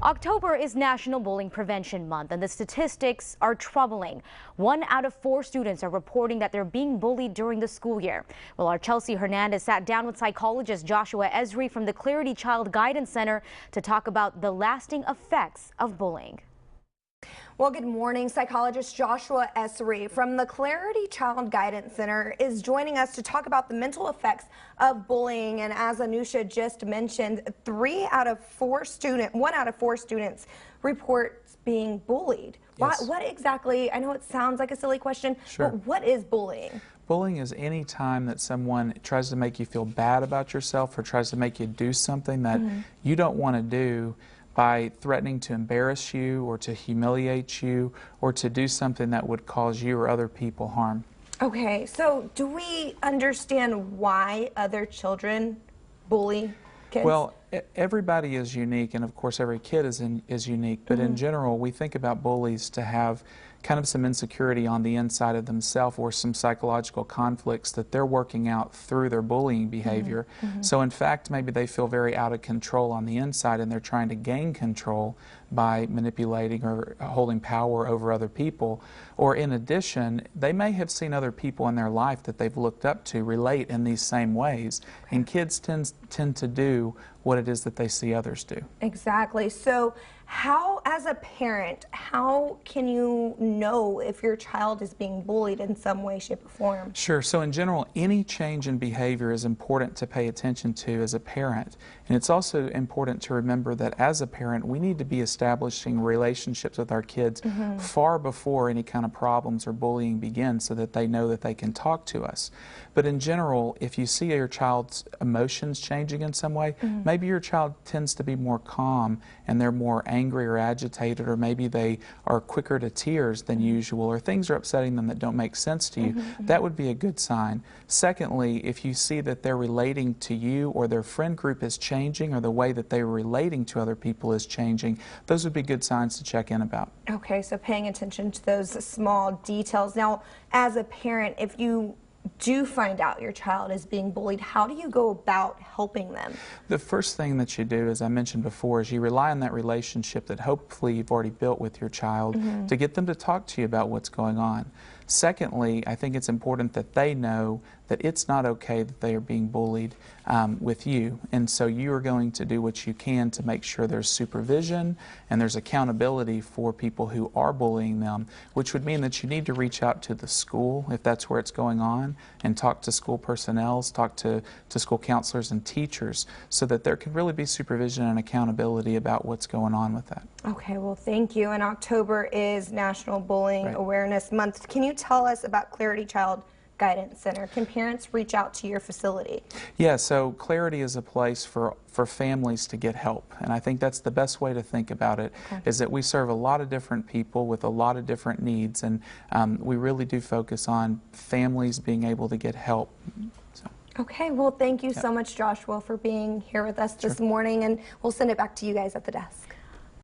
October is National Bullying Prevention Month, and the statistics are troubling. 1 out of 4 students are reporting that they're being bullied during the school year. Well, our Chelsea Hernandez sat down with psychologist Joshua Essery from the Clarity Child Guidance Center to talk about the lasting effects of bullying. Well, good morning. Psychologist Joshua Essery from the Clarity Child Guidance Center is joining us to talk about the mental effects of bullying. And as Anusha just mentioned, 1 out of 4 students reports being bullied. Yes. What exactly, I know it sounds like a silly question, Sure. but what is bullying? Bullying is any time that someone tries to make you feel bad about yourself or tries to make you do something that you don't want to do by threatening to embarrass you or to humiliate you or to do something that would cause you or other people harm. Okay, so do we understand why other children bully kids? Well, everybody is unique, and of course every kid is unique, but in general we think about bullies to have kind of some insecurity on the inside of themselves or some psychological conflicts that they're working out through their bullying behavior. So in fact, maybe they feel very out of control on the inside and they're trying to gain control by manipulating or holding power over other people. Or in addition, they may have seen other people in their life that they've looked up to relate in these same ways. And kids tend to do what it is that they see others do. Exactly. So how, as a parent, how can you know if your child is being bullied in some way, shape, or form? Sure. So in general, any change in behavior is important to pay attention to as a parent. And it's also important to remember that as a parent, we need to be establishing relationships with our kids far before any kind of problems or bullying begins so that they know that they can talk to us. But in general, if you see your child's emotions changing in some way, maybe your child tends to be more calm and they're more angry or agitated, or maybe they are quicker to tears than usual, or things are upsetting them that don't make sense to you, that would be a good sign. Secondly, if you see that they're relating to you or their friend group is changing or the way that they're relating to other people is changing, those would be good signs to check in about. Okay, so paying attention to those small details. Now, as a parent, if you do find out your child is being bullied, how do you go about helping them? The first thing that you do, as I mentioned before, is you rely on that relationship that hopefully you've already built with your child to get them to talk to you about what's going on. Secondly, I think it's important that they know that it's not okay that they are being bullied with you, and so you are going to do what you can to make sure there's supervision and there's accountability for people who are bullying them, which would mean that you need to reach out to the school if that's where it's going on and talk to school personnel, talk to school counselors and teachers so that there can really be supervision and accountability about what's going on with that. Okay, well, thank you. And October is National Bullying Awareness Month. Can you tell us about Clarity Child Guidance Center? Can parents reach out to your facility? Yeah, so Clarity is a place for families to get help, and I think that's the best way to think about it, is that we serve a lot of different people with a lot of different needs, and we really do focus on families being able to get help. So. Okay, well, thank you so much, Joshua, for being here with us this morning, and we'll send it back to you guys at the desk.